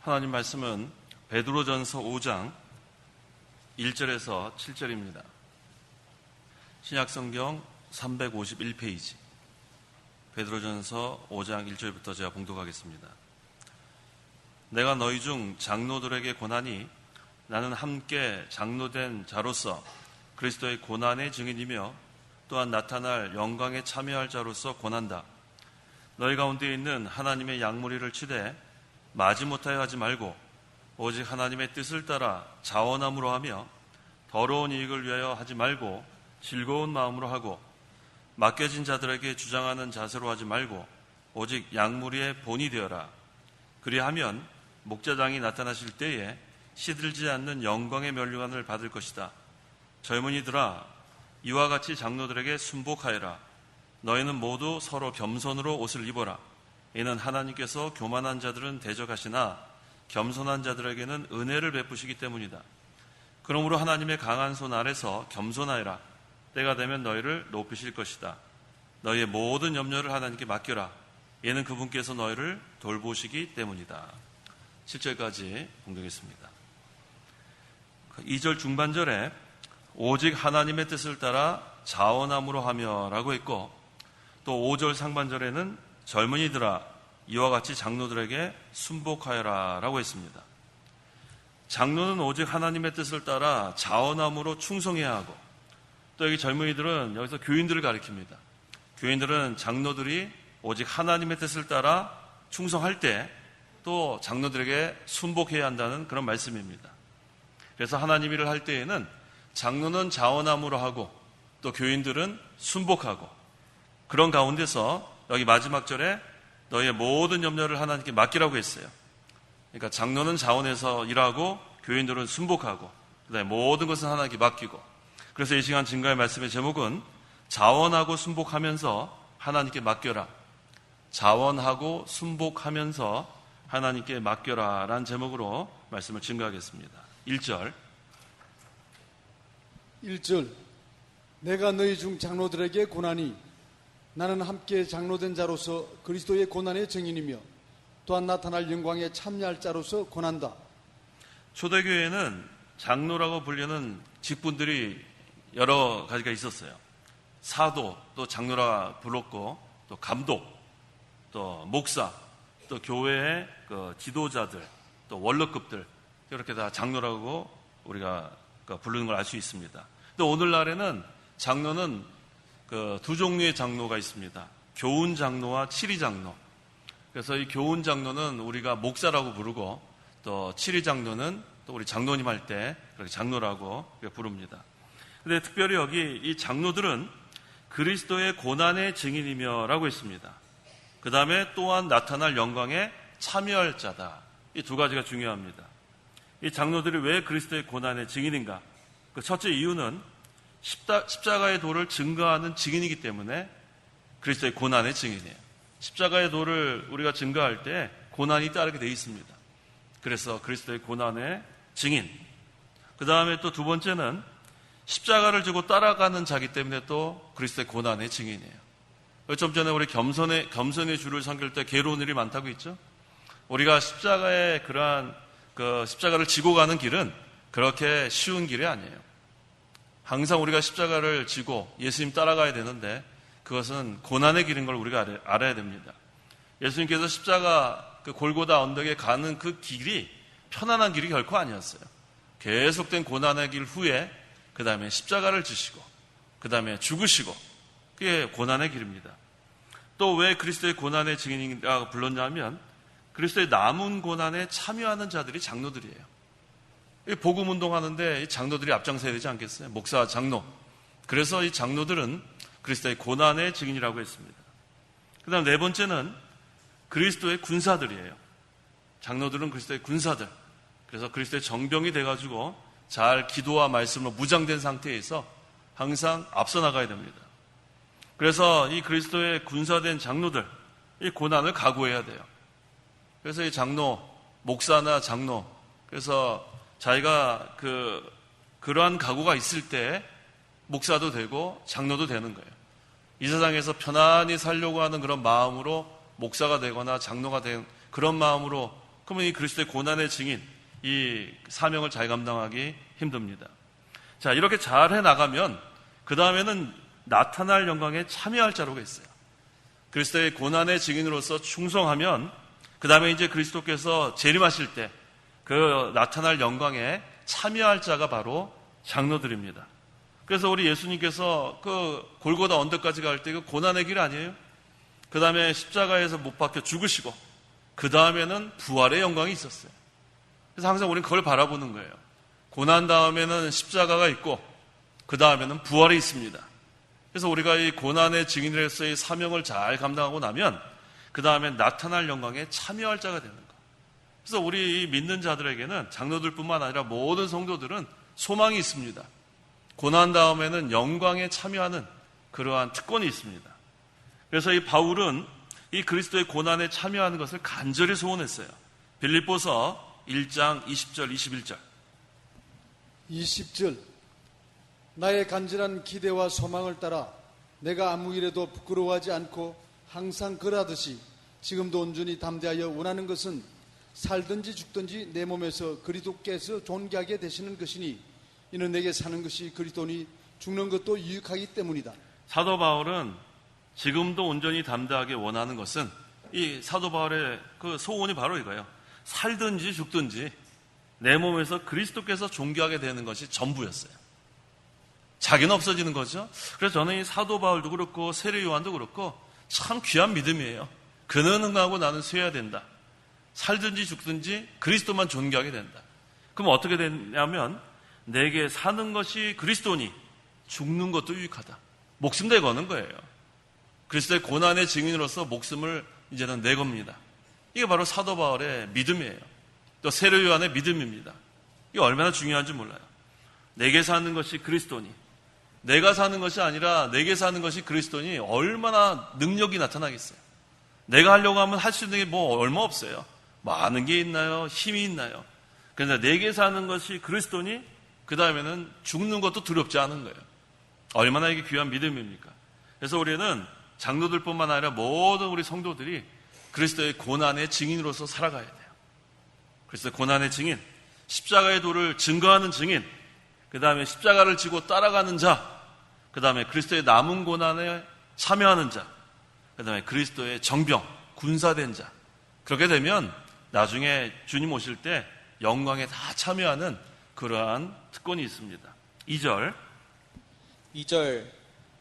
하나님 말씀은 베드로전서 5장 1절에서 7절입니다. 신약성경 351페이지 베드로전서 5장 1절부터 제가 봉독하겠습니다. 내가 너희 중 장로들에게 고나니 나는 함께 장로된 자로서 그리스도의 고난의 증인이며 또한 나타날 영광에 참여할 자로서 고난다. 너희 가운데 있는 하나님의 양무리를 치되 마지못하여 하지 말고 오직 하나님의 뜻을 따라 자원함으로 하며 더러운 이익을 위하여 하지 말고 즐거운 마음으로 하고 맡겨진 자들에게 주장하는 자세로 하지 말고 오직 양무리의 본이 되어라. 그리하면 목자장이 나타나실 때에 시들지 않는 영광의 면류관을 받을 것이다. 젊은이들아, 이와 같이 장로들에게 순복하여라. 너희는 모두 서로 겸손으로 옷을 입어라. 이는 하나님께서 교만한 자들은 대적하시나 겸손한 자들에게는 은혜를 베푸시기 때문이다. 그러므로 하나님의 강한 손 아래서 겸손하여라. 때가 되면 너희를 높이실 것이다. 너희의 모든 염려를 하나님께 맡겨라. 이는 그분께서 너희를 돌보시기 때문이다. 7절까지 봉독했습니다. 2절 중반절에 오직 하나님의 뜻을 따라 자원함으로 하며 라고 했고, 또 5절 상반절에는 젊은이들아, 이와 같이 장로들에게 순복하여라 라고 했습니다. 장로는 오직 하나님의 뜻을 따라 자원함으로 충성해야 하고, 또 여기 젊은이들은 여기서 교인들을 가리킵니다. 교인들은 장로들이 오직 하나님의 뜻을 따라 충성할 때 또 장로들에게 순복해야 한다는 그런 말씀입니다. 그래서 하나님 일을 할 때에는 장로는 자원함으로 하고 또 교인들은 순복하고, 그런 가운데서 여기 마지막 절에 너희의 모든 염려를 하나님께 맡기라고 했어요. 그러니까 장로는 자원해서 일하고 교인들은 순복하고 그다음에 모든 것은 하나님께 맡기고, 그래서 이 시간 증거의 말씀의 제목은 자원하고 순복하면서 하나님께 맡겨라. 자원하고 순복하면서 하나님께 맡겨라 라는 제목으로 말씀을 증거하겠습니다. 1절 내가 너희 중 장로들에게 고나니 나는 함께 장로된 자로서 그리스도의 고난의 증인이며 또한 나타날 영광에 참여할 자로서 고난다. 초대교회에는 장로라고 불리는 직분들이 여러 가지가 있었어요. 사도, 또 장로라 불렀고, 또 감독, 또 목사, 또 교회의 그 지도자들, 또 원로급들, 이렇게 다 장로라고 우리가 부르는 걸 알 수 있습니다. 또 오늘날에는 장로는 그 두 종류의 장로가 있습니다. 교훈 장로와 치리 장로. 그래서 이 교훈 장로는 우리가 목사라고 부르고, 또 치리 장로는 또 우리 장로님 할 때 그렇게 장로라고 부릅니다. 근데 특별히 여기 이 장로들은 그리스도의 고난의 증인이며 라고 했습니다. 그 다음에 또한 나타날 영광에 참여할 자다. 이 두 가지가 중요합니다. 이 장로들이 왜 그리스도의 고난의 증인인가? 그 첫째 이유는 십자가의 도를 증거하는 증인이기 때문에 그리스도의 고난의 증인이에요. 십자가의 도를 우리가 증거할 때 고난이 따르게 되어 있습니다. 그래서 그리스도의 고난의 증인. 그 다음에 또 두 번째는 십자가를 지고 따라가는 자기 때문에 또 그리스도의 고난의 증인이에요. 좀 전에 우리 겸손의 주를 섬길 때 괴로운 일이 많다고 했죠. 우리가 십자가의 그러한 그 십자가를 지고 가는 길은 그렇게 쉬운 길이 아니에요. 항상 우리가 십자가를 지고 예수님 따라가야 되는데 그것은 고난의 길인 걸 우리가 알아야 됩니다. 예수님께서 십자가 그 골고다 언덕에 가는 그 길이 편안한 길이 결코 아니었어요. 계속된 고난의 길 후에 그 다음에 십자가를 지시고 그 다음에 죽으시고, 그게 고난의 길입니다. 또 왜 그리스도의 고난의 증인이라고 불렀냐면 그리스도의 남은 고난에 참여하는 자들이 장로들이에요. 복음 운동하는데 이 장로들이 앞장서야 되지 않겠어요? 목사, 장로. 그래서 이 장로들은 그리스도의 고난의 증인이라고 했습니다. 그 다음 네 번째는 그리스도의 군사들이에요. 장로들은 그리스도의 군사들. 그래서 그리스도의 정병이 돼가지고 잘 기도와 말씀으로 무장된 상태에서 항상 앞서 나가야 됩니다. 그래서 이 그리스도의 군사된 장로들, 이 고난을 각오해야 돼요. 그래서 이 장로, 목사나 장로, 그래서 자기가 그러한 각오가 있을 때 목사도 되고 장로도 되는 거예요. 이 세상에서 편안히 살려고 하는 그런 마음으로 목사가 되거나 장로가 된 그런 마음으로 그러면 이 그리스도의 고난의 증인, 이 사명을 잘 감당하기 힘듭니다. 자, 이렇게 잘 해나가면 그 다음에는 나타날 영광에 참여할 자로가 있어요. 그리스도의 고난의 증인으로서 충성하면 그 다음에 이제 그리스도께서 재림하실 때 그 나타날 영광에 참여할 자가 바로 장로들입니다. 그래서 우리 예수님께서 그 골고다 언덕까지 갈 때 그 고난의 길 아니에요? 그 다음에 십자가에서 못 박혀 죽으시고 그 다음에는 부활의 영광이 있었어요. 그래서 항상 우리는 그걸 바라보는 거예요. 고난 다음에는 십자가가 있고 그 다음에는 부활이 있습니다. 그래서 우리가 이 고난의 증인으로서의 사명을 잘 감당하고 나면 그 다음에 나타날 영광에 참여할 자가 되는 거예요. 그래서 우리 믿는 자들에게는 장로들뿐만 아니라 모든 성도들은 소망이 있습니다. 고난 다음에는 영광에 참여하는 그러한 특권이 있습니다. 그래서 이 바울은 이 그리스도의 고난에 참여하는 것을 간절히 소원했어요. 빌립보서 1장 20절 21절 20절 나의 간절한 기대와 소망을 따라 내가 아무 일에도 부끄러워하지 않고 항상 그러하듯이 지금도 온전히 담대하여 원하는 것은 살든지 죽든지 내 몸에서 그리스도께서 존귀하게 되시는 것이니 이는 내게 사는 것이 그리스도니 죽는 것도 유익하기 때문이다. 사도 바울은 지금도 온전히 담대하게 원하는 것은 이 사도 바울의 그 소원이 바로 이거예요. 살든지 죽든지 내 몸에서 그리스도께서 존귀하게 되는 것이 전부였어요. 자기는 없어지는 거죠. 그래서 저는 이 사도 바울도 그렇고 세례 요한도 그렇고 참 귀한 믿음이에요. 그는 흥하고 나는 쇠야 된다. 살든지 죽든지 그리스도만 존귀하게 된다. 그럼 어떻게 되냐면 내게 사는 것이 그리스도니 죽는 것도 유익하다. 목숨 내거는 거예요. 그리스도의 고난의 증인으로서 목숨을 이제는 내겁니다. 이게 바로 사도 바울의 믿음이에요. 또 세례 요한의 믿음입니다. 이게 얼마나 중요한지 몰라요. 내게 사는 것이 그리스도니 내가 사는 것이 아니라 내게 사는 것이 그리스도니 얼마나 능력이 나타나겠어요. 내가 하려고 하면 할 수 있는 게 뭐 얼마 없어요. 많은 게 있나요? 힘이 있나요? 그런데 내게 사는 것이 그리스도니 그 다음에는 죽는 것도 두렵지 않은 거예요. 얼마나 이게 귀한 믿음입니까? 그래서 우리는 장로들뿐만 아니라 모든 우리 성도들이 그리스도의 고난의 증인으로서 살아가야 돼요. 그리스도의 고난의 증인, 십자가의 도를 증거하는 증인, 그 다음에 십자가를 지고 따라가는 자, 그 다음에 그리스도의 남은 고난에 참여하는 자, 그 다음에 그리스도의 정병, 군사된 자. 그렇게 되면 나중에 주님 오실 때 영광에 다 참여하는 그러한 특권이 있습니다. 2절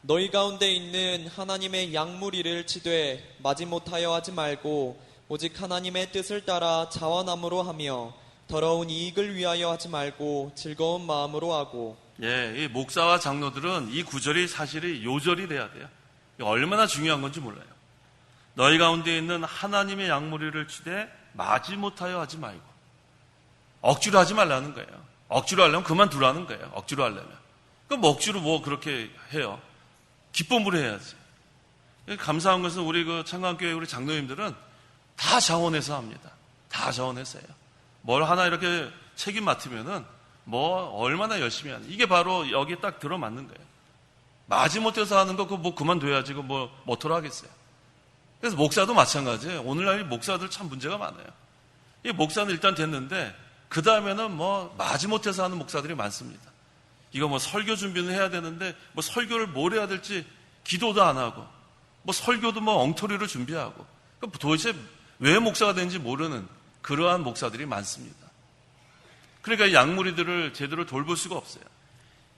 너희 가운데 있는 하나님의 양무리를 치되 마지못하여 하지 말고 오직 하나님의 뜻을 따라 자원함으로 하며 더러운 이익을 위하여 하지 말고 즐거운 마음으로 하고. 예, 이 목사와 장로들은 이 구절이 사실이 요절이 돼야 돼요. 얼마나 중요한 건지 몰라요. 너희 가운데 있는 하나님의 양무리를 치되 마지못하여 하지 말고. 억지로 하지 말라는 거예요. 억지로 하려면 그만두라는 거예요. 억지로 하려면. 그럼 억지로 뭐 그렇게 해요. 기쁨으로 해야지. 감사한 것은 우리 그 창강교회 우리 장로님들은 다 자원해서 합니다. 다 자원해서 해요. 뭘 하나 이렇게 책임 맡으면은 뭐 얼마나 열심히 하는. 이게 바로 여기에 딱 들어맞는 거예요. 마지못해서 하는 거 그거 뭐 그만둬야지. 그거 뭐 어떡 하겠어요. 그래서 목사도 마찬가지예요. 오늘날 목사들 참 문제가 많아요. 이 목사는 일단 됐는데 그 다음에는 뭐 마지못해서 하는 목사들이 많습니다. 이거 뭐 설교 준비는 해야 되는데 뭐 설교를 뭘 해야 될지 기도도 안 하고 뭐 설교도 뭐 엉터리로 준비하고 도대체 왜 목사가 되는지 모르는 그러한 목사들이 많습니다. 그러니까 이 양무리들을 제대로 돌볼 수가 없어요.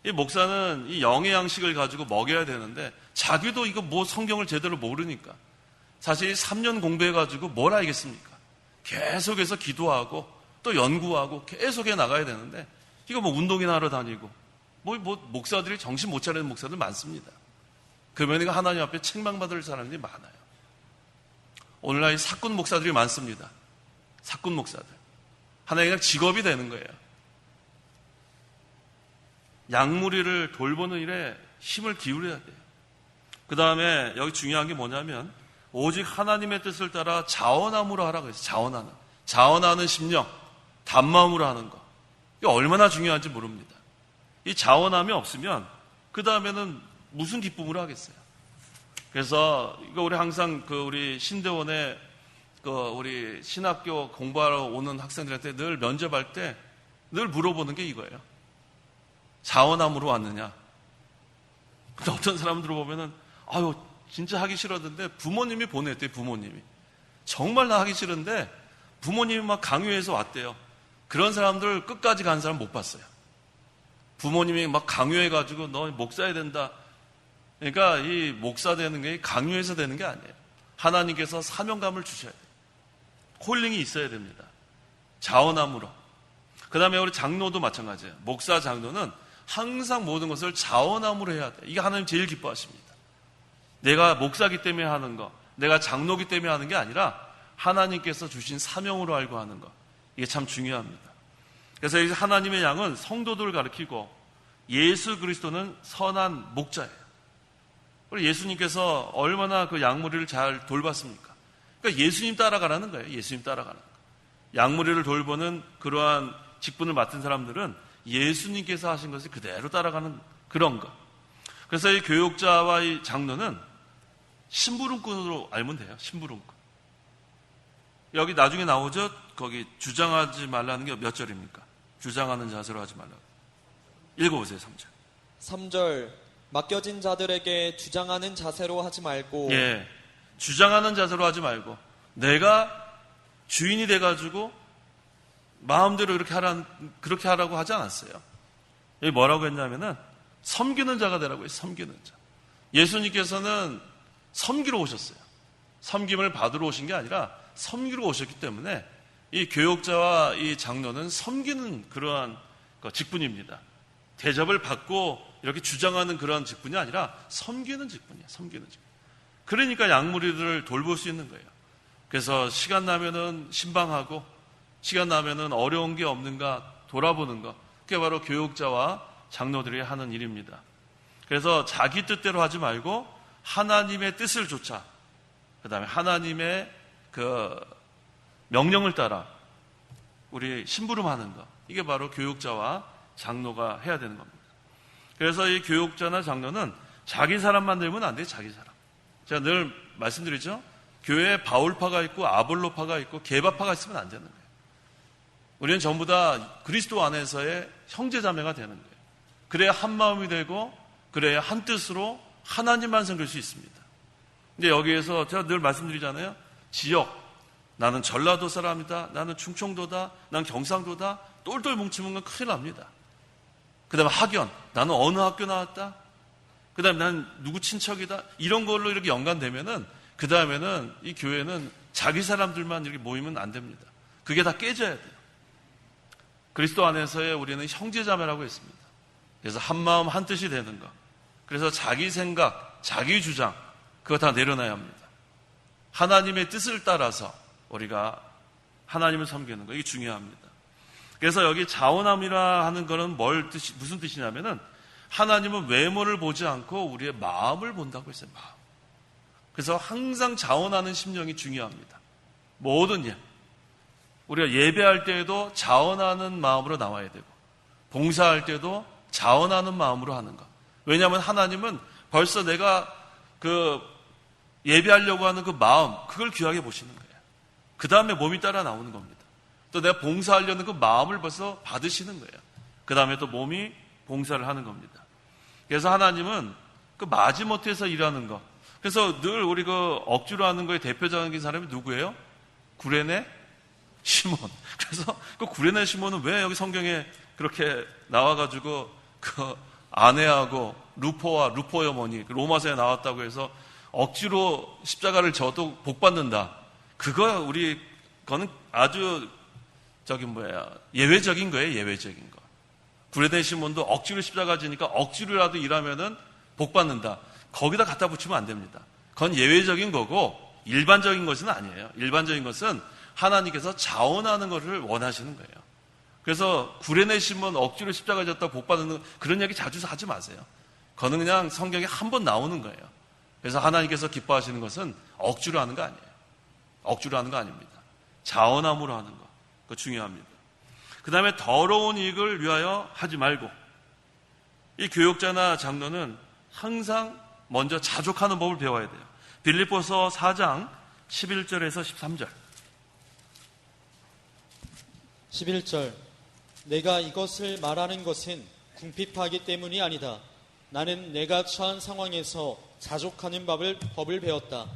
이 목사는 이 영의 양식을 가지고 먹여야 되는데 자기도 이거 뭐 성경을 제대로 모르니까 사실 3년 공부해가지고 뭘 알겠습니까? 계속해서 기도하고 또 연구하고 계속해 나가야 되는데 이거 뭐 운동이나 하러 다니고 뭐 목사들이 정신 못 차리는 목사들 많습니다. 그러면 하나님 앞에 책망받을 사람들이 많아요. 오늘날 사꾼 목사들이 많습니다. 사꾼 목사들. 하나의 그냥 직업이 되는 거예요. 양무리를 돌보는 일에 힘을 기울여야 돼요. 그 다음에 여기 중요한 게 뭐냐면 오직 하나님의 뜻을 따라 자원함으로 하라고 했어요. 자원하는. 자원하는 심령, 단마음으로 하는 거. 이게 얼마나 중요한지 모릅니다. 이 자원함이 없으면 그 다음에는 무슨 기쁨으로 하겠어요. 그래서 이거 우리 항상 그 우리 신대원의 우리 신학교 공부하러 오는 학생들한테 늘 면접할 때 늘 물어보는 게 이거예요. 자원함으로 왔느냐? 근데 어떤 사람들 보면은 아유 진짜 하기 싫었는데 부모님이 보냈대요. 부모님이 정말 나 하기 싫은데 부모님이 막 강요해서 왔대요. 그런 사람들 끝까지 간 사람 못 봤어요. 부모님이 막 강요해가지고 너 목사해야 된다. 그러니까 이 목사 되는 게 강요해서 되는 게 아니에요. 하나님께서 사명감을 주셔야 돼요. 콜링이 있어야 됩니다. 자원함으로. 그 다음에 우리 장로도 마찬가지예요. 목사 장로는 항상 모든 것을 자원함으로 해야 돼요. 이게 하나님 제일 기뻐하십니다. 내가 목사기 때문에 하는 거, 내가 장로기 때문에 하는 게 아니라 하나님께서 주신 사명으로 알고 하는 거. 이게 참 중요합니다. 그래서 이 하나님의 양은 성도들을 가리키고 예수 그리스도는 선한 목자예요. 우리 예수님께서 얼마나 그 양무리를 잘 돌봤습니까? 그러니까 예수님 따라가라는 거예요. 예수님 따라가는 거. 양무리를 돌보는 그러한 직분을 맡은 사람들은 예수님께서 하신 것을 그대로 따라가는 그런 거. 그래서 이 교육자와 이 장로는 심부름꾼으로 알면 돼요. 심부름꾼. 여기 나중에 나오죠. 거기 주장하지 말라는 게 몇 절입니까? 주장하는 자세로 하지 말라고. 읽어보세요. 3절. 3절 맡겨진 자들에게 주장하는 자세로 하지 말고 예, 주장하는 자세로 하지 말고 내가 주인이 돼가지고 마음대로 그렇게 하라고 하지 않았어요. 여기 뭐라고 했냐면은 섬기는 자가 되라고 해요. 섬기는 자. 예수님께서는 섬기러 오셨어요. 섬김을 받으러 오신 게 아니라 섬기러 오셨기 때문에 이 교역자와 이 장로는 섬기는 그러한 직분입니다. 대접을 받고 이렇게 주장하는 그런 직분이 아니라 섬기는 직분이에요. 섬기는 직분. 그러니까 양무리들을 돌볼 수 있는 거예요. 그래서 시간 나면은 신방하고 시간 나면은 어려운 게 없는가 돌아보는 거. 그게 바로 교육자와 장로들이 하는 일입니다. 그래서 자기 뜻대로 하지 말고 하나님의 뜻을 좇아. 그 다음에 하나님의 그 명령을 따라 우리 심부름하는 거. 이게 바로 교육자와 장로가 해야 되는 겁니다. 그래서 이 교육자나 장로는 자기 사람 만들면 안 돼요. 자기 사람. 제가 늘 말씀드리죠. 교회에 바울파가 있고 아볼로파가 있고 게바파가 있으면 안 되는 거예요. 우리는 전부 다 그리스도 안에서의 형제자매가 되는 거예요. 그래야 한 마음이 되고 그래야 한 뜻으로 하나님만 섬길 수 있습니다. 근데 여기에서 제가 늘 말씀드리잖아요. 지역, 나는 전라도 사람이다, 나는 충청도다, 나는 경상도다, 똘똘 뭉치면 건 큰일 납니다. 그 다음에 학연, 나는 어느 학교 나왔다, 그 다음에 난 누구 친척이다, 이런 걸로 이렇게 연관되면은 그 다음에는 이 교회는 자기 사람들만 이렇게 모이면 안 됩니다. 그게 다 깨져야 돼요. 그리스도 안에서의 우리는 형제자매라고 했습니다. 그래서 한 마음 한 뜻이 되는 것. 그래서 자기 생각, 자기 주장 그거 다 내려놔야 합니다. 하나님의 뜻을 따라서 우리가 하나님을 섬기는 거 이게 중요합니다. 그래서 여기 자원함이라 하는 거는 무슨 뜻이냐면은 하나님은 외모를 보지 않고 우리의 마음을 본다고 했어요. 마음. 그래서 항상 자원하는 심령이 중요합니다. 모든 일. 우리가 예배할 때에도 자원하는 마음으로 나와야 되고 봉사할 때도 자원하는 마음으로 하는 것. 왜냐하면 하나님은 벌써 내가 예배하려고 하는 그 마음 그걸 귀하게 보시는 거예요. 그 다음에 몸이 따라 나오는 겁니다. 또 내가 봉사하려는 그 마음을 벌써 받으시는 거예요. 그 다음에 또 몸이 봉사를 하는 겁니다. 그래서 하나님은 그 마지못해서 일하는 것. 그래서 늘 우리 억지로 하는 거에 대표적인 사람이 누구예요? 구레네 시몬. 그래서 그 구레네 시몬은 왜 여기 성경에 그렇게 나와가지고 그 아내하고 루포의 어머니 로마서에 나왔다고 해서 억지로 십자가를 져도 복 받는다. 그거는 아주 예외적인 거예요. 예외적인 거. 구레네 시몬도 억지로 십자가 지니까 억지로라도 일하면은 복 받는다. 거기다 갖다 붙이면 안 됩니다. 그건 예외적인 거고 일반적인 것은 아니에요. 일반적인 것은 하나님께서 자원하는 것을 원하시는 거예요. 그래서 구레네 시몬 억지로 십자가 졌다 복 받는 그런 얘기 자주 하지 마세요. 그거는 그냥 성경에 한 번 나오는 거예요. 그래서 하나님께서 기뻐하시는 것은 억지로 하는 거 아니에요. 억지로 하는 거 아닙니다. 자원함으로 하는 거. 그거 중요합니다. 그 다음에 더러운 이익을 위하여 하지 말고 이 교역자나 장로는 항상 먼저 자족하는 법을 배워야 돼요. 빌립보서 4장 11절에서 13절 11절 내가 이것을 말하는 것은 궁핍하기 때문이 아니다. 나는 내가 처한 상황에서 자족하는 법을 배웠다.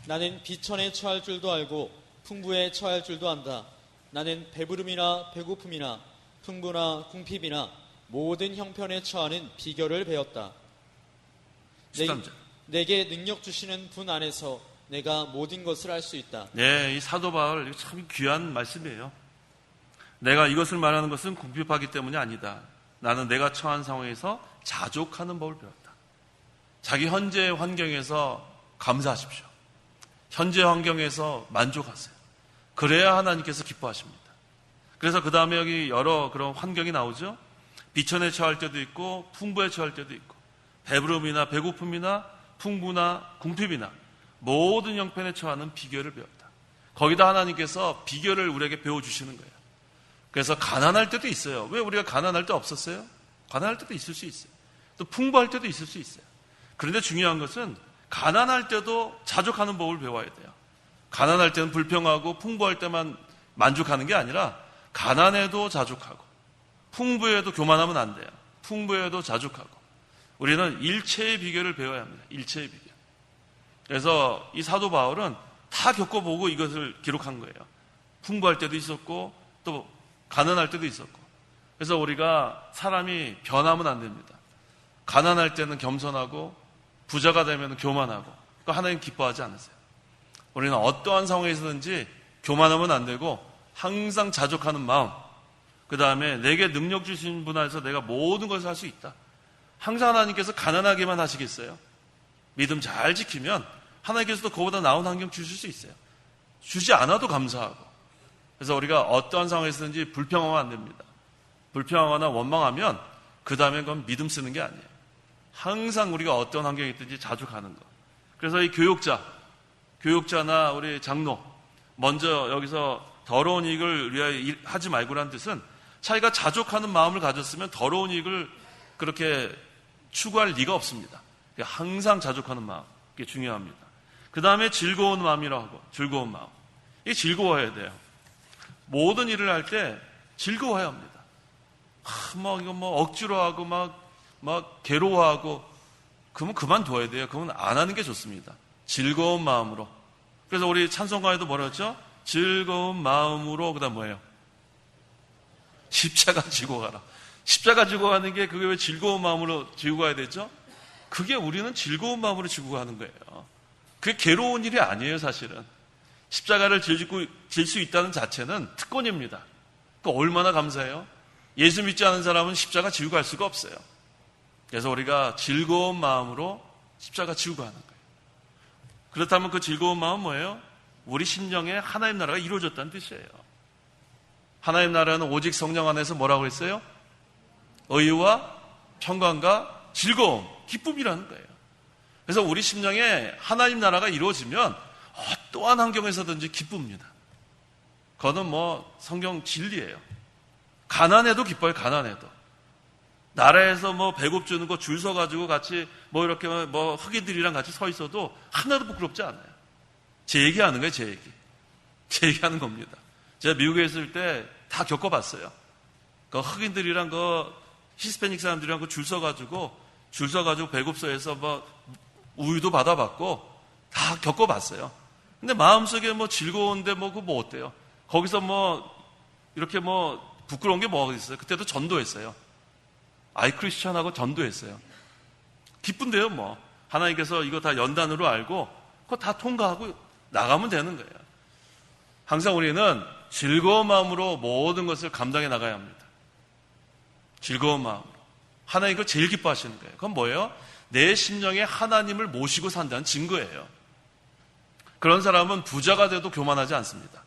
나는 비천에 처할 줄도 알고 풍부에 처할 줄도 안다. 나는 배부름이나 배고픔이나 풍부나 궁핍이나 모든 형편에 처하는 비결을 배웠다. 13절. 내게 능력 주시는 분 안에서 내가 모든 것을 할 수 있다. 네, 이 사도 바울 이거 참 귀한 말씀이에요. 내가 이것을 말하는 것은 궁핍하기 때문이 아니다. 나는 내가 처한 상황에서 자족하는 법을 배웠다. 자기 현재 환경에서 감사하십시오. 현재 환경에서 만족하세요. 그래야 하나님께서 기뻐하십니다. 그래서 그 다음에 여기 여러 그런 환경이 나오죠. 비천에 처할 때도 있고 풍부에 처할 때도 있고 배부름이나 배고픔이나 풍부나 궁핍이나 모든 형편에 처하는 비결을 배웠다. 거기다 하나님께서 비결을 우리에게 배워주시는 거예요. 그래서 가난할 때도 있어요. 왜 우리가 가난할 때 없었어요? 가난할 때도 있을 수 있어요. 또 풍부할 때도 있을 수 있어요. 그런데 중요한 것은 가난할 때도 자족하는 법을 배워야 돼요. 가난할 때는 불평하고 풍부할 때만 만족하는 게 아니라 가난해도 자족하고 풍부에도 교만하면 안 돼요. 풍부에도 자족하고 우리는 일체의 비결을 배워야 합니다. 일체의 비결. 그래서 이 사도 바울은 다 겪어보고 이것을 기록한 거예요. 풍부할 때도 있었고 또 가난할 때도 있었고. 그래서 우리가 사람이 변하면 안 됩니다. 가난할 때는 겸손하고 부자가 되면 교만하고 그거 하나님 기뻐하지 않으세요. 우리는 어떠한 상황에서든지 교만하면 안 되고 항상 자족하는 마음, 그 다음에 내게 능력 주신 분 안에서 내가 모든 것을 할 수 있다. 항상 하나님께서 가난하게만 하시겠어요? 믿음 잘 지키면 하나님께서도 그보다 나은 환경 주실 수 있어요. 주지 않아도 감사하고. 그래서 우리가 어떠한 상황에서든지 불평하면 안 됩니다. 불평하거나 원망하면 그 다음에 그건 믿음 쓰는 게 아니에요. 항상 우리가 어떤 환경에 있든지 자족하는 것. 그래서 이 교육자나 우리 장로, 먼저 여기서 더러운 이익을 위하여 하지 말고라는 뜻은 자기가 자족하는 마음을 가졌으면 더러운 이익을 그렇게 추구할 리가 없습니다. 항상 자족하는 마음, 이게 중요합니다. 그 다음에 즐거운 마음이라고 하고, 즐거운 마음. 이게 즐거워야 돼요. 모든 일을 할 때 즐거워야 합니다. 억지로 하고, 괴로워하고, 그러면 그만둬야 돼요. 그러면 안 하는 게 좋습니다. 즐거운 마음으로. 그래서 우리 찬송가에도 뭐라 했죠? 즐거운 마음으로, 그 다음 뭐예요? 십자가 지고 가라. 십자가 지고 가는 게 그게 왜 즐거운 마음으로 지고 가야 되죠? 그게 우리는 즐거운 마음으로 지고 가는 거예요. 그게 괴로운 일이 아니에요, 사실은. 십자가를 질 수 있다는 자체는 특권입니다. 그 얼마나 감사해요? 예수 믿지 않은 사람은 십자가 지고 갈 수가 없어요. 그래서 우리가 즐거운 마음으로 십자가 지고 가는 거예요. 그렇다면 그 즐거운 마음은 뭐예요? 우리 심령에 하나님 나라가 이루어졌다는 뜻이에요. 하나님 나라는 오직 성령 안에서 뭐라고 했어요? 의와 평강과 즐거움, 기쁨이라는 거예요. 그래서 우리 심령에 하나님 나라가 이루어지면 어떠한 환경에서든지 기쁩니다. 그거는 성경 진리예요. 가난해도 기뻐요, 가난해도. 나라에서 배급 주는 거 줄 서가지고 같이 이렇게 흑인들이랑 같이 서 있어도 하나도 부끄럽지 않아요. 제 얘기하는 거예요, 제 얘기. 제 얘기하는 겁니다. 제가 미국에 있을 때 다 겪어봤어요. 그 흑인들이랑 히스패닉 사람들이랑 줄 서가지고 배급소에서 우유도 받아봤고 다 겪어봤어요. 근데 마음속에 즐거운데 그거 어때요? 거기서 이렇게 부끄러운 게 뭐가 있어요? 그때도 전도했어요. 아이크리스천하고 전도했어요. 기쁜데요, 하나님께서 이거 다 연단으로 알고 그거 다 통과하고 나가면 되는 거예요. 항상 우리는 즐거운 마음으로 모든 것을 감당해 나가야 합니다. 즐거운 마음으로. 하나님 그걸 제일 기뻐하시는 거예요. 그건 뭐예요? 내 심령에 하나님을 모시고 산다는 증거예요. 그런 사람은 부자가 돼도 교만하지 않습니다.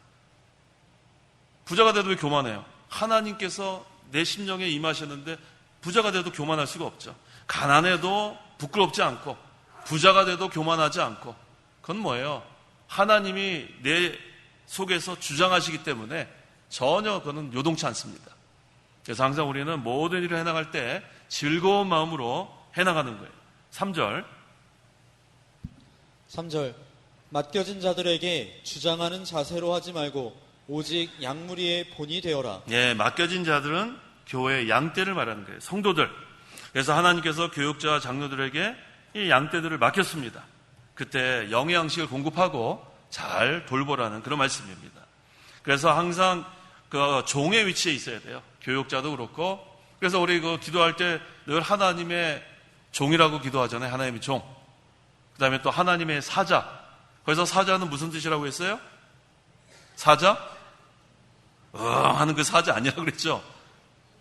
부자가 돼도 왜 교만해요? 하나님께서 내 심령에 임하셨는데 부자가 돼도 교만할 수가 없죠. 가난해도 부끄럽지 않고 부자가 돼도 교만하지 않고 그건 뭐예요? 하나님이 내 속에서 주장하시기 때문에 전혀 그거는 요동치 않습니다. 그래서 항상 우리는 모든 일을 해나갈 때 즐거운 마음으로 해나가는 거예요. 3절 맡겨진 자들에게 주장하는 자세로 하지 말고 오직 양무리의 본이 되어라. 예, 맡겨진 자들은 교회의 양떼를 말하는 거예요. 성도들. 그래서 하나님께서 교육자와 장로들에게 이 양떼들을 맡겼습니다. 그때 영의 양식을 공급하고 잘 돌보라는 그런 말씀입니다. 그래서 항상 그 종의 위치에 있어야 돼요. 교육자도 그렇고. 그래서 우리 그 기도할 때 늘 하나님의 종이라고 기도하잖아요. 하나님의 종. 그 다음에 또 하나님의 사자. 그래서 사자는 무슨 뜻이라고 했어요? 사자? 하는 그 사자 아니라고 그랬죠?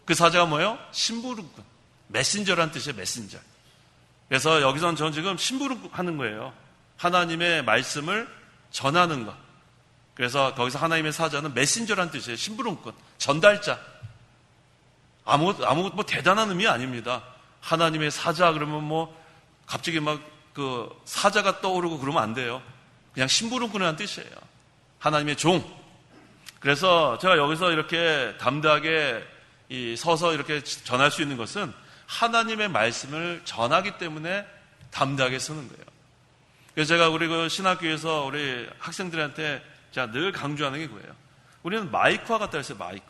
그 사자가 뭐예요? 심부름꾼. 메신저란 뜻이에요. 메신저. 그래서 여기서는 저는 지금 심부름하는 거예요. 하나님의 말씀을 전하는 것. 그래서 거기서 하나님의 사자는 메신저란 뜻이에요. 심부름꾼. 전달자. 아무 뭐 대단한 의미 아닙니다. 하나님의 사자 그러면 뭐 갑자기 막 그 사자가 떠오르고 그러면 안 돼요. 그냥 심부름꾼이라는 뜻이에요. 하나님의 종. 그래서 제가 여기서 이렇게 담대하게 서서 이렇게 전할 수 있는 것은 하나님의 말씀을 전하기 때문에 담대하게 서는 거예요. 그래서 제가 우리 그 신학교에서 우리 학생들한테 제가 늘 강조하는 게 뭐예요? 우리는 마이크와 같다 그랬어요. 마이크.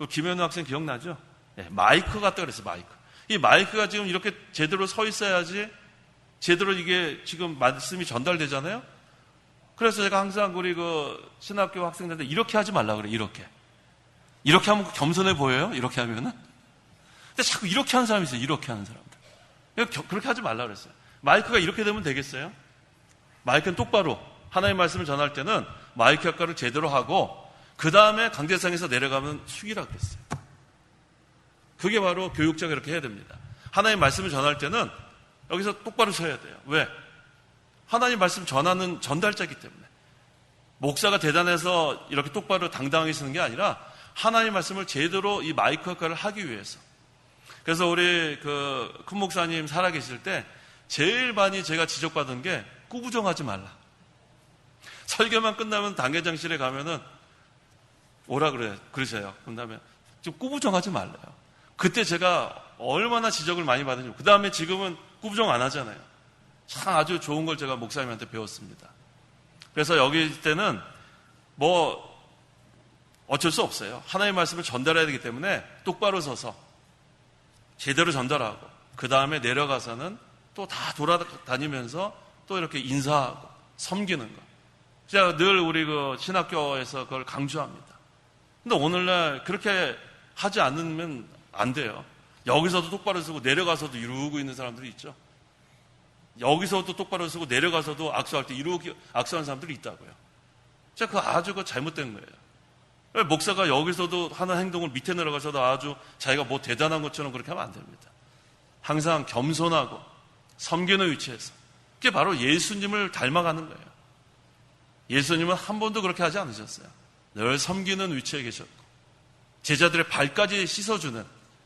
김현우 학생 기억나죠? 네, 마이크 같다 그랬어요. 마이크. 이 마이크가 지금 이렇게 제대로 서 있어야지 제대로 이게 지금 말씀이 전달되잖아요. 그래서 제가 항상 우리 그 신학교 학생들한테 이렇게 하지 말라 그래. 이렇게 하면 겸손해 보여요. 이렇게 하면은. 근데 자꾸 이렇게 하는 사람이 있어요. 이렇게 하는 사람들. 그렇게 하지 말라 그랬어요. 마이크가 이렇게 되면 되겠어요? 마이크는 똑바로 하나님의 말씀을 전할 때는 마이크 역할을 제대로 하고 그 다음에 강대상에서 내려가면 숙이라고 그랬어요. 그게 바로 교육자가 이렇게 해야 됩니다. 하나님의 말씀을 전할 때는 여기서 똑바로 서야 돼요. 왜? 하나님 말씀 전하는 전달자이기 때문에. 목사가 대단해서 이렇게 똑바로 당당하게 서는 게 아니라 하나님 말씀을 제대로 이 마이크 역할을 하기 위해서. 그래서 우리 그 큰 목사님 살아계실 때 제일 많이 제가 지적받은 게 꾸부정하지 말라. 설교만 끝나면 당회장실에 가면은 오라 그러세요. 그다음에 좀 꾸부정하지 말라요. 그때 제가 얼마나 지적을 많이 받았는지. 그 다음에 지금은 꾸부정 안 하잖아요. 참 아주 좋은 걸 제가 목사님한테 배웠습니다. 그래서 여기 때는 뭐 어쩔 수 없어요. 하나님의 말씀을 전달해야 되기 때문에 똑바로 서서 제대로 전달하고 그 다음에 내려가서는 또 다 돌아다니면서 또 이렇게 인사하고 섬기는 거. 제가 늘 우리 그 신학교에서 그걸 강조합니다. 근데 오늘날 그렇게 하지 않으면 안 돼요. 여기서도 똑바로 서고 내려가서도 이러고 있는 사람들이 있죠. 여기서도 똑바로 서고 내려가서도 악수할 때 이러고 악수하는 사람들이 있다고요. 제가 그거 아주 잘못된 거예요. 목사가 여기서도 하는 행동을 밑에 내려가서도 아주 자기가 뭐 대단한 것처럼 그렇게 하면 안 됩니다. 항상 겸손하고 섬기는 위치에서. 그게 바로 예수님을 닮아가는 거예요. 예수님은 한 번도 그렇게 하지 않으셨어요. 늘 섬기는 위치에 계셨고 제자들의 발까지 씻어주는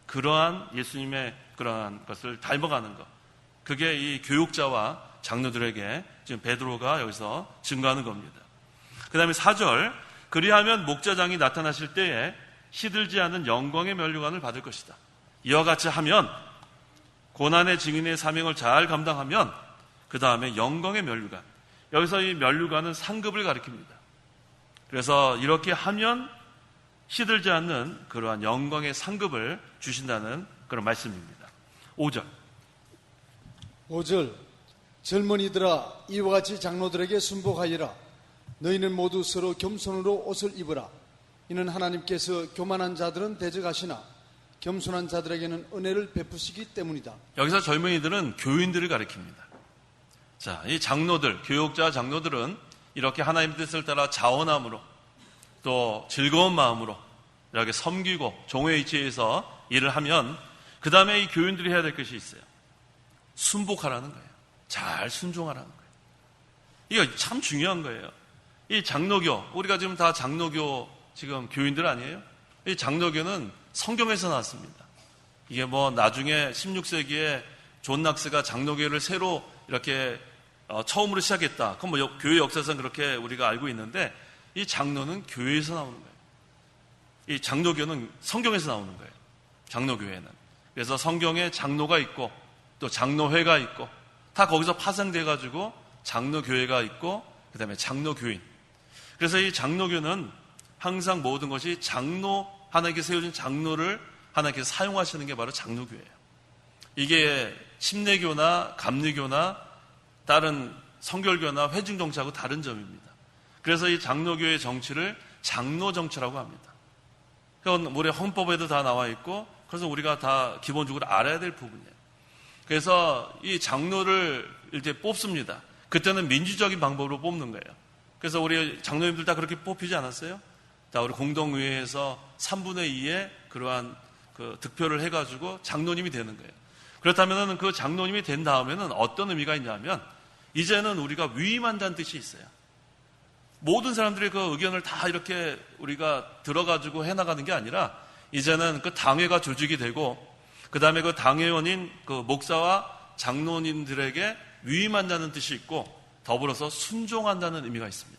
그러한 예수님의 그러한 것을 닮아가는 것. 그게 이 교육자와 장로들에게 지금 베드로가 여기서 증거하는 겁니다. 그 다음에 4절, 그리하면 목자장이 나타나실 때에 시들지 않은 영광의 면류관을 받을 것이다. 이와 같이 하면 고난의 증인의 사명을 잘 감당하면 그 다음에 영광의 면류관. 여기서 이 면류관은 상급을 가리킵니다. 그래서 이렇게 하면 시들지 않는 그러한 영광의 상급을 주신다는 그런 말씀입니다. 5절. 5절. 젊은이들아 이와 같이 장로들에게 순복하여라. 너희는 모두 서로 겸손으로 옷을 입으라. 이는 하나님께서 교만한 자들은 대적하시나 겸손한 자들에게는 은혜를 베푸시기 때문이다. 여기서 젊은이들은 교인들을 가리킵니다. 자, 이 장로들, 교육자 장로들은 이렇게 하나님의 뜻을 따라 자원함으로 또 즐거운 마음으로 이렇게 섬기고 종의 위치에서 일을 하면 그 다음에 이 교인들이 해야 될 것이 있어요. 순복하라는 거예요. 잘 순종하라는 거예요. 이거 참 중요한 거예요. 이 장로교, 우리가 지금 다 장로교 지금 교인들 아니에요? 이 장로교는 성경에서 나왔습니다. 이게 뭐 나중에 16세기에 존 낙스가 장로교를 새로 이렇게 처음으로 시작했다. 그럼 뭐 교회 역사상 그렇게 우리가 알고 있는데 이 장로는 교회에서 나오는 거예요. 이 장로교는 성경에서 나오는 거예요. 장로교회는. 그래서 성경에 장로가 있고 또 장로회가 있고 다 거기서 파생돼가지고 장로교회가 있고 그 다음에 장로교인. 그래서 이 장로교는 항상 모든 것이 하나님께 세워진 장로를 하나님께서 사용하시는 게 바로 장로교예요. 이게 침례교나 감리교나 다른 성결교나 회중정치하고 다른 점입니다. 그래서 이 장로교의 정치를 장로정치라고 합니다. 그건 우리 헌법에도 다 나와 있고, 그래서 우리가 다 기본적으로 알아야 될 부분이에요. 그래서 이 장로를 이제 뽑습니다. 그때는 민주적인 방법으로 뽑는 거예요. 그래서 우리 장로님들 다 그렇게 뽑히지 않았어요? 자, 우리 공동의회에서 3분의 2의 그러한 그 득표를 해가지고 장로님이 되는 거예요. 그렇다면 그 장로님이 된 다음에는 어떤 의미가 있냐면, 이제는 우리가 위임한다는 뜻이 있어요. 모든 사람들의 그 의견을 다 이렇게 우리가 들어가지고 해나가는 게 아니라, 이제는 그 당회가 조직이 되고, 그 다음에 그 당회원인 그 목사와 장로님들에게 위임한다는 뜻이 있고, 더불어서 순종한다는 의미가 있습니다.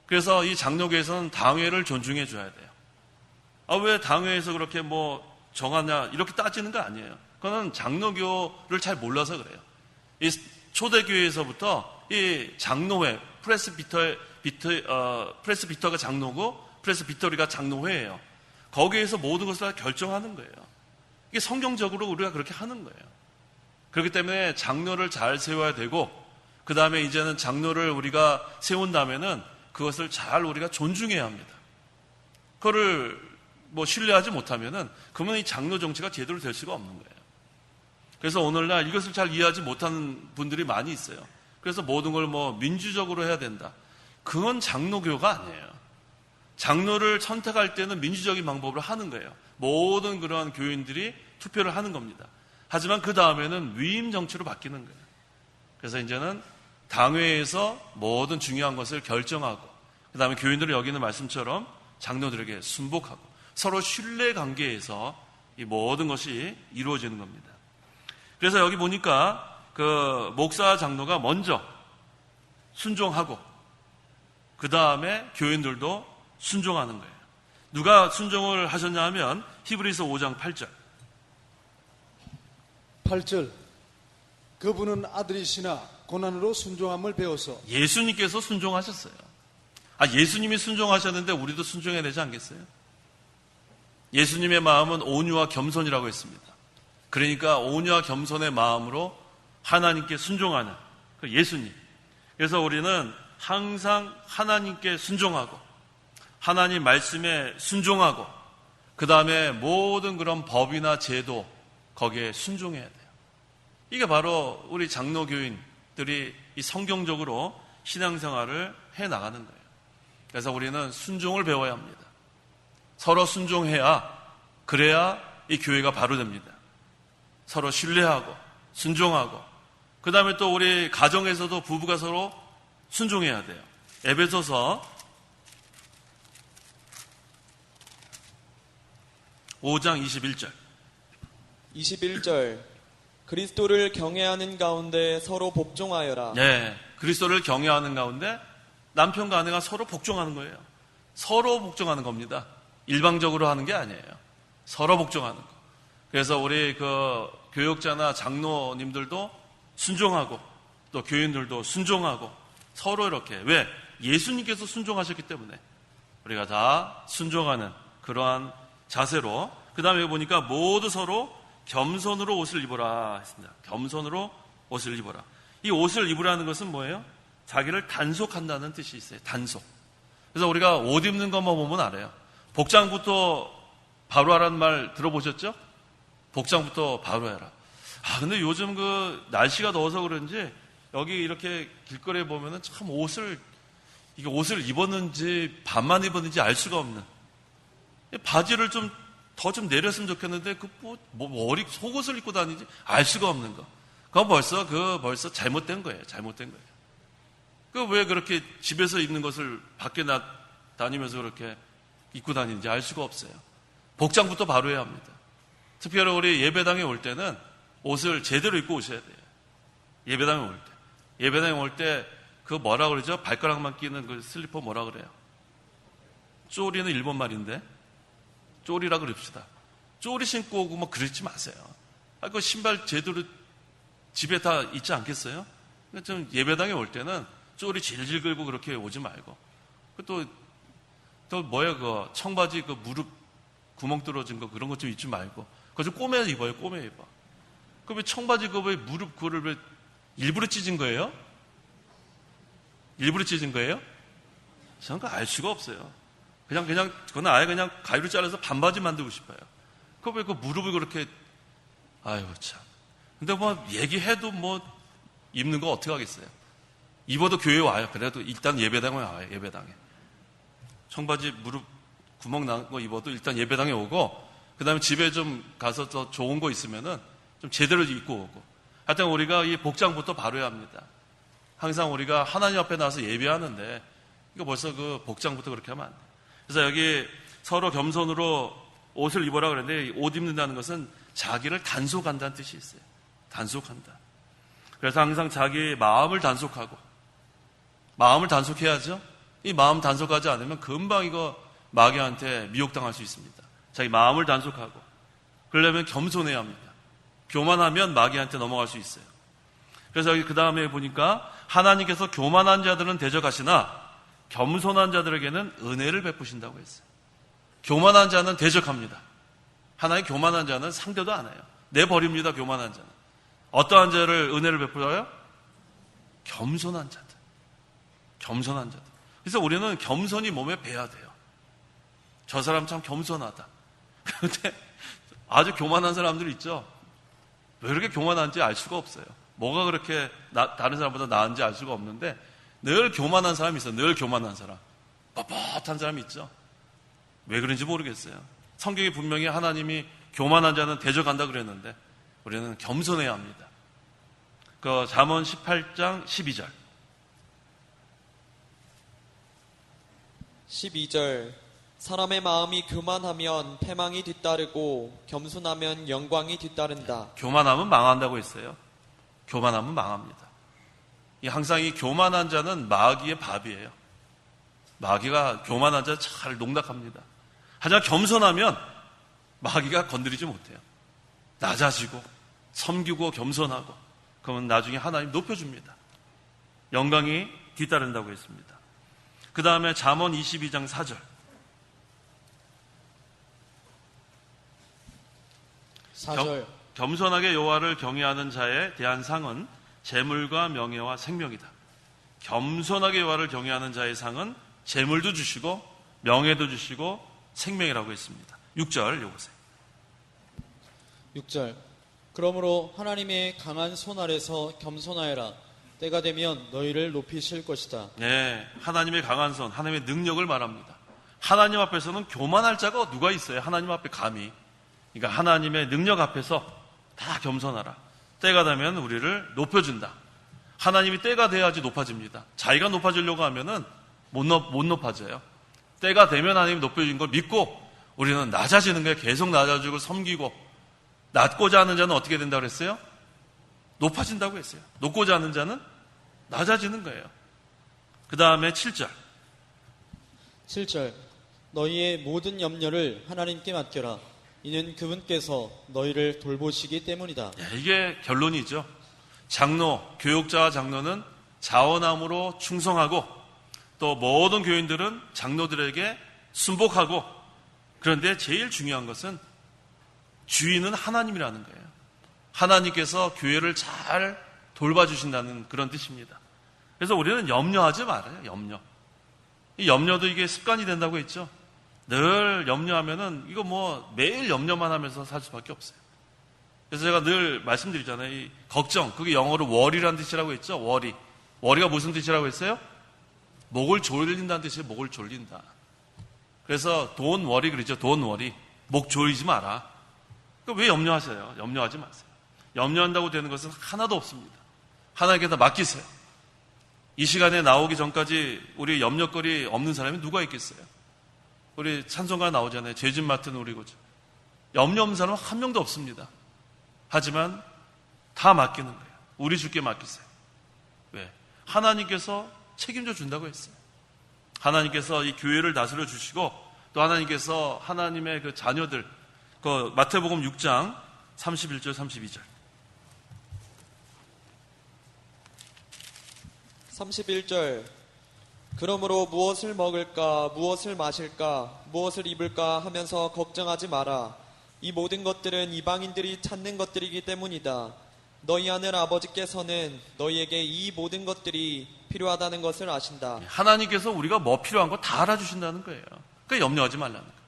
그래서 이 장로교에서는 당회를 존중해 줘야 돼요. 왜 당회에서 그렇게 정하냐 이렇게 따지는 거 아니에요. 그거는 장로교를 잘 몰라서 그래요. 이 초대교회에서부터 이 장로회, 프레스비터가 장로고 프레스비터리가 장로회예요. 거기에서 모든 것을 다 결정하는 거예요. 이게 성경적으로 우리가 그렇게 하는 거예요. 그렇기 때문에 장로를 잘 세워야 되고, 그 다음에 이제는 장로를 우리가 세운다면은 그것을 잘 우리가 존중해야 합니다. 그거를 신뢰하지 못하면은 그러면 이 장로 정치가 제대로 될 수가 없는 거예요. 그래서 오늘날 이것을 잘 이해하지 못하는 분들이 많이 있어요. 그래서 모든 걸 민주적으로 해야 된다. 그건 장로교가 아니에요. 장로를 선택할 때는 민주적인 방법으로 하는 거예요. 모든 그러한 교인들이 투표를 하는 겁니다. 하지만 그 다음에는 위임 정치로 바뀌는 거예요. 그래서 이제는 당회에서 모든 중요한 것을 결정하고, 그 다음에 교인들을 여기는 말씀처럼 장로들에게 순복하고, 서로 신뢰 관계에서 이 모든 것이 이루어지는 겁니다. 그래서 여기 보니까 그 목사 장로가 먼저 순종하고, 그 다음에 교인들도 순종하는 거예요. 누가 순종을 하셨냐 하면 히브리서 5장 8절. 8절. 그분은 아들이시나 고난으로 순종함을 배워서. 예수님께서 순종하셨어요. 예수님이 순종하셨는데 우리도 순종해야 되지 않겠어요? 예수님의 마음은 온유와 겸손이라고 했습니다. 그러니까 온유와 겸손의 마음으로 하나님께 순종하는 그 예수님. 그래서 우리는 항상 하나님께 순종하고, 하나님 말씀에 순종하고, 그 다음에 모든 그런 법이나 제도 거기에 순종해야 돼요. 이게 바로 우리 장로교인들이 이 성경적으로 신앙생활을 해나가는 거예요. 그래서 우리는 순종을 배워야 합니다. 서로 그래야 이 교회가 바로 됩니다. 서로 신뢰하고 순종하고, 그 다음에 또 우리 가정에서도 부부가 서로 순종해야 돼요. 에베소서 5장 21절. 21절. 그리스도를 경외하는 가운데 서로 복종하여라. 네, 그리스도를 경외하는 가운데 남편과 아내가 서로 복종하는 거예요. 서로 복종하는 겁니다. 일방적으로 하는 게 아니에요. 서로 복종하는 거. 그래서 우리 그 교역자나 장로님들도 순종하고, 또 교인들도 순종하고, 서로 이렇게. 왜? 예수님께서 순종하셨기 때문에 우리가 다 순종하는 그러한 자세로. 그 다음에 여기 보니까 모두 서로 겸손으로 옷을 입어라 했습니다. 겸손으로 옷을 입어라. 이 옷을 입으라는 것은 뭐예요? 자기를 단속한다는 뜻이 있어요. 단속. 그래서 우리가 옷 입는 것만 보면 알아요. 복장부터 바로 하라는 말 들어보셨죠? 복장부터 바로 해라. 근데 요즘 그 날씨가 더워서 그런지 여기 이렇게 길거리에 보면은 참 이게 옷을 입었는지 반만 입었는지 알 수가 없는, 바지를 더 좀 내렸으면 좋겠는데 머리 속옷을 입고 다니지 알 수가 없는 거. 그건 벌써 잘못된 거예요. 잘못된 거예요. 왜 그렇게 집에서 입는 것을 밖에 다니면서 그렇게 입고 다니는지 알 수가 없어요. 복장부터 바로 해야 합니다. 특별히 우리 예배당에 올 때는 옷을 제대로 입고 오셔야 돼요. 예배당에 올 때. 예배당에 올 때 그 뭐라 그러죠? 발가락만 끼는 그 슬리퍼 뭐라 그래요? 쪼리는 일본 말인데 쪼리라 그럽시다. 쪼리 신고 오고 그러지 마세요. 그 신발 제대로 집에 다 있지 않겠어요? 좀 예배당에 올 때는 쪼리 질질 끌고 그렇게 오지 말고, 또 또 뭐야 그 청바지 그 무릎 구멍 뚫어진 거 그런 것 좀 입지 말고 그거 좀 꼬매 입어요. 꼬매 입어. 그 왜 청바지 그 왜 무릎 그거를 왜 일부러 찢은 거예요? 일부러 찢은 거예요? 저는 그거 알 수가 없어요. 그냥 그건 아예 그냥 가위로 잘라서 반바지 만들고 싶어요. 그 왜 그 무릎을 그렇게 아유 참. 근데 뭐 얘기해도 뭐 입는 거 어떻게 하겠어요? 입어도 교회 와요. 그래도 일단 예배당에 와요. 예배당에. 청바지 무릎 구멍 난 거 입어도 일단 예배당에 오고 그 다음에 집에 좀 가서 더 좋은 거 있으면은 좀 제대로 입고 오고 하여튼 우리가 이 복장부터 바로야 합니다. 항상 우리가 하나님 앞에 나와서 예배하는데 이거 벌써 그 복장부터 그렇게 하면 안 돼요. 그래서 여기 서로 겸손으로 옷을 입어라 그랬는데 옷 입는다는 것은 자기를 단속한다는 뜻이 있어요. 단속한다. 그래서 항상 자기 마음을 단속하고 마음을 단속해야죠. 이 마음 단속하지 않으면 금방 이거 마귀한테 미혹당할 수 있습니다. 자기 마음을 단속하고 그러려면 겸손해야 합니다. 교만하면 마귀한테 넘어갈 수 있어요. 그래서 여기 그 다음에 보니까 하나님께서 교만한 자들은 대적하시나 겸손한 자들에게는 은혜를 베푸신다고 했어요. 교만한 자는 대적합니다. 하나님 교만한 자는 상대도 안 해요. 내버립니다. 교만한 자는. 어떠한 자를 은혜를 베풀어요? 겸손한 자들. 겸손한 자들. 그래서 우리는 겸손이 몸에 배야 돼요. 저 사람 참 겸손하다. 그런데 아주 교만한 사람들 있죠. 왜 이렇게 교만한지 알 수가 없어요. 뭐가 그렇게 다른 사람보다 나은지 알 수가 없는데 늘 교만한 사람이 있어요. 늘 교만한 사람. 뻣뻣한 사람이 있죠. 왜 그런지 모르겠어요. 성경에 분명히 하나님이 교만한 자는 대적한다 그랬는데 우리는 겸손해야 합니다. 그 잠언 18장 12절. 12절 사람의 마음이 교만하면 패망이 뒤따르고 겸손하면 영광이 뒤따른다. 교만하면 망한다고 했어요. 교만하면 망합니다. 항상 이 교만한 자는 마귀의 밥이에요. 마귀가 교만한 자 잘 농락합니다. 하지만 겸손하면 마귀가 건드리지 못해요. 낮아지고 섬기고 겸손하고 그러면 나중에 하나님 높여줍니다. 영광이 뒤따른다고 했습니다. 그 다음에 잠언 22장 4절. 4절. 겸손하게 여호와를 경외하는 자에 대한 상은 재물과 명예와 생명이다. 겸손하게 여호와를 경외하는 자의 상은 재물도 주시고 명예도 주시고 생명이라고 했습니다. 6절 읽어보세요. 6절. 그러므로 하나님의 강한 손 아래서 겸손하여라. 때가 되면 너희를 높이실 것이다. 네, 하나님의 강한 손, 하나님의 능력을 말합니다. 하나님 앞에서는 교만할 자가 누가 있어요? 하나님 앞에 감히. 그러니까 하나님의 능력 앞에서 다 겸손하라. 때가 되면 우리를 높여준다. 하나님이 때가 돼야지 높아집니다. 자기가 높아지려고 하면은 못 높아져요. 때가 되면 하나님이 높여준 걸 믿고 우리는 낮아지는 거예요. 계속 낮아지고 섬기고 낮고자 하는 자는 어떻게 된다고 그랬어요? 높아진다고 했어요. 높고자 하는 자는 낮아지는 거예요. 그 다음에 7절. 7절. 너희의 모든 염려를 하나님께 맡겨라. 이는 그분께서 너희를 돌보시기 때문이다. 이게 결론이죠. 장로, 교육자와 장로는 자원함으로 충성하고 또 모든 교인들은 장로들에게 순복하고 그런데 제일 중요한 것은 주인은 하나님이라는 거예요. 하나님께서 교회를 잘 돌봐주신다는 그런 뜻입니다. 그래서 우리는 염려하지 말아요. 염려. 이 염려도 이게 습관이 된다고 했죠. 늘 염려하면은 이거 뭐 매일 염려만 하면서 살 수밖에 없어요. 그래서 제가 늘 말씀드리잖아요. 이 걱정, 그게 영어로 worry라는 뜻이라고 했죠. worry. worry가 무슨 뜻이라고 했어요? 목을 졸린다는 뜻이에요. 목을 졸린다. 그래서 don't worry 그러죠. don't worry. 목 졸이지 마라. 왜 염려하세요? 염려하지 마세요. 염려한다고 되는 것은 하나도 없습니다. 하나님께다 맡기세요. 이 시간에 나오기 전까지 우리 염려거리 없는 사람이 누가 있겠어요? 우리 찬송가 나오잖아요. 죄짐 맡은 우리 구주. 염려 없는 사람은 한 명도 없습니다. 하지만 다 맡기는 거예요. 우리 주께 맡기세요. 왜? 하나님께서 책임져 준다고 했어요. 하나님께서 이 교회를 다스려 주시고 또 하나님께서 하나님의 그 자녀들 그 마태복음 6장 31절 32절 31절 그러므로 무엇을 먹을까, 무엇을 마실까, 무엇을 입을까 하면서 걱정하지 마라. 이 모든 것들은 이방인들이 찾는 것들이기 때문이다. 너희 하늘 아버지께서는 너희에게 이 모든 것들이 필요하다는 것을 아신다. 하나님께서 우리가 뭐 필요한 거 다 알아주신다는 거예요. 그러니까 염려하지 말라는 거예요.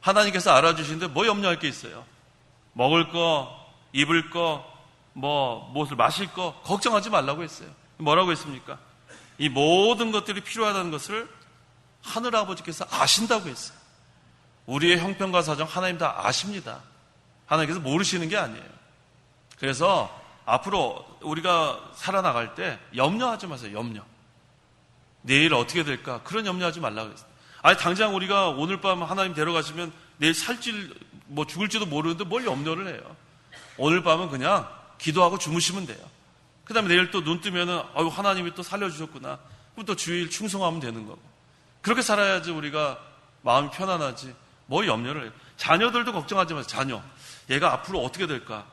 하나님께서 알아주시는데 뭐 염려할 게 있어요? 먹을 거, 입을 거, 무엇을 마실 거 걱정하지 말라고 했어요. 뭐라고 했습니까? 이 모든 것들이 필요하다는 것을 하늘 아버지께서 아신다고 했어요. 우리의 형편과 사정 하나님 다 아십니다. 하나님께서 모르시는 게 아니에요. 그래서 앞으로 우리가 살아나갈 때 염려하지 마세요. 염려. 내일 어떻게 될까? 그런 염려하지 말라고 했어요. 아니 당장 우리가 오늘 밤 하나님 데려가시면 내일 죽을지도 모르는데 뭘 염려를 해요. 오늘 밤은 그냥 기도하고 주무시면 돼요. 그 다음에 내일 또 눈 뜨면은 하나님이 또 살려주셨구나. 그럼 또 주일 충성하면 되는 거고. 그렇게 살아야지 우리가 마음이 편안하지. 뭘 염려를 해요. 자녀들도 걱정하지 마세요. 자녀. 얘가 앞으로 어떻게 될까?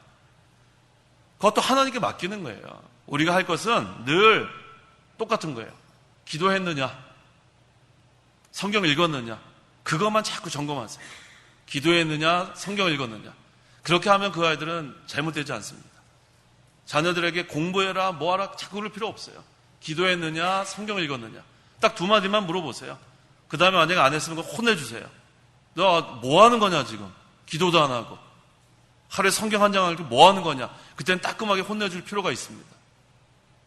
그것도 하나님께 맡기는 거예요. 우리가 할 것은 늘 똑같은 거예요. 기도했느냐? 성경 읽었느냐? 그것만 자꾸 점검하세요. 기도했느냐? 성경 읽었느냐? 그렇게 하면 그 아이들은 잘못되지 않습니다. 자녀들에게 공부해라, 뭐하라 자꾸 그럴 필요 없어요. 기도했느냐? 성경 읽었느냐? 딱 두 마디만 물어보세요. 그 다음에 만약에 안 했으면 혼내주세요. 너 뭐 하는 거냐 지금? 기도도 안 하고 하루에 성경 한 장 읽고 뭐 하는 거냐? 그때는 따끔하게 혼내줄 필요가 있습니다.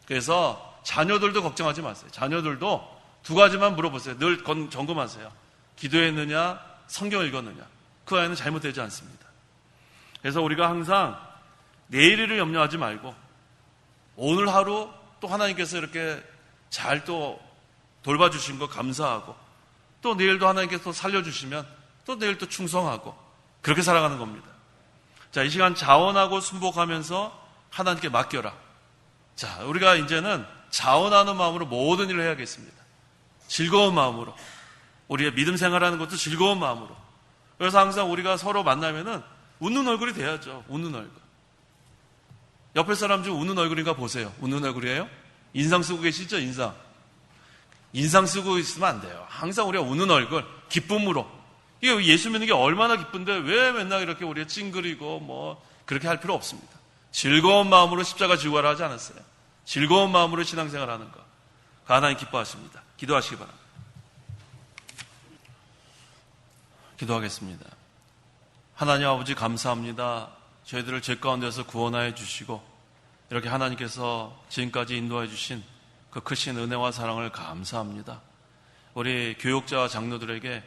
그래서 자녀들도 걱정하지 마세요. 자녀들도 두 가지만 물어보세요. 늘 점검하세요. 기도했느냐? 성경 읽었느냐? 그 아이는 잘못되지 않습니다. 그래서 우리가 항상 내일을 염려하지 말고 오늘 하루 또 하나님께서 이렇게 잘 또 돌봐주신 거 감사하고 또 내일도 하나님께서 또 살려주시면 또 내일 또 충성하고 그렇게 살아가는 겁니다. 자, 이 시간 자원하고 순복하면서 하나님께 맡겨라. 자, 우리가 이제는 자원하는 마음으로 모든 일을 해야겠습니다. 즐거운 마음으로. 우리의 믿음 생활하는 것도 즐거운 마음으로. 그래서 항상 우리가 서로 만나면은 웃는 얼굴이 돼야죠. 웃는 얼굴. 옆에 사람 중 웃는 얼굴인가 보세요. 웃는 얼굴이에요? 인상 쓰고 계시죠? 인상 쓰고 있으면 안 돼요. 항상 우리가 웃는 얼굴, 기쁨으로. 이게 예수 믿는 게 얼마나 기쁜데 왜 맨날 이렇게 우리가 찡그리고 그렇게 할 필요 없습니다. 즐거운 마음으로 십자가 지고 가라 하지 않았어요. 즐거운 마음으로 신앙생활 하는 거. 그 하나님 기뻐하십니다. 기도하시기 바랍니다. 기도하겠습니다. 하나님 아버지 감사합니다. 저희들을 죄 가운데서 구원하여 주시고 이렇게 하나님께서 지금까지 인도해 주신 그 크신 은혜와 사랑을 감사합니다. 우리 교육자와 장로들에게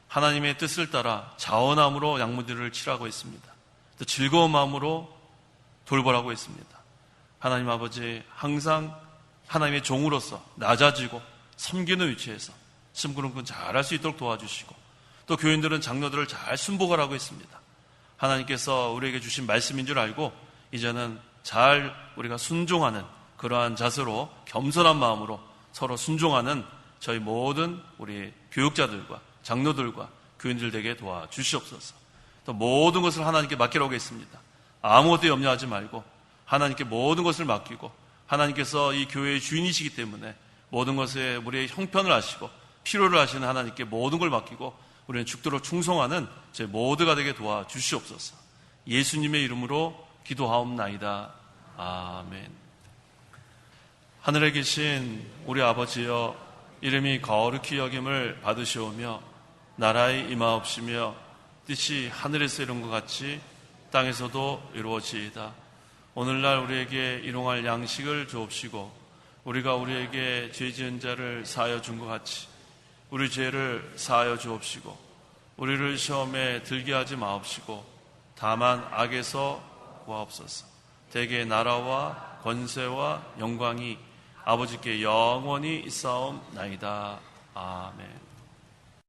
하나님의 뜻을 따라 자원함으로 양무들을 치라고 했습니다. 또 즐거운 마음으로 돌보라고 했습니다. 하나님 아버지 항상 하나님의 종으로서 낮아지고 섬기는 위치에서 심부름꾼 잘할 수 있도록 도와주시고 또 교인들은 장로들을 잘 순복하라고 했습니다. 하나님께서 우리에게 주신 말씀인 줄 알고 이제는 잘 우리가 순종하는 그러한 자세로 겸손한 마음으로 서로 순종하는 저희 모든 우리 교육자들과 장로들과 교인들 되게 도와주시옵소서. 또 모든 것을 하나님께 맡기라고 했습니다. 아무것도 염려하지 말고 하나님께 모든 것을 맡기고 하나님께서 이 교회의 주인이시기 때문에 모든 것에 우리의 형편을 아시고 필요를 아시는 하나님께 모든 걸 맡기고 우리는 죽도록 충성하는 제 모두가 되게 도와주시옵소서. 예수님의 이름으로 기도하옵나이다. 아멘. 하늘에 계신 우리 아버지여, 이름이 거룩히 여김을 받으시오며 나라의 임하옵시며 뜻이 하늘에서 이룬 것 같이 땅에서도 이루어지이다. 오늘날 우리에게 일용할 양식을 주옵시고 우리가 우리에게 죄 지은 자를 사하여 준 것 같이 우리 죄를 사하여 주옵시고 우리를 시험에 들게 하지 마옵시고 다만 악에서 구하옵소서. 대개 나라와 권세와 영광이 아버지께 영원히 있사옵나이다. 아멘.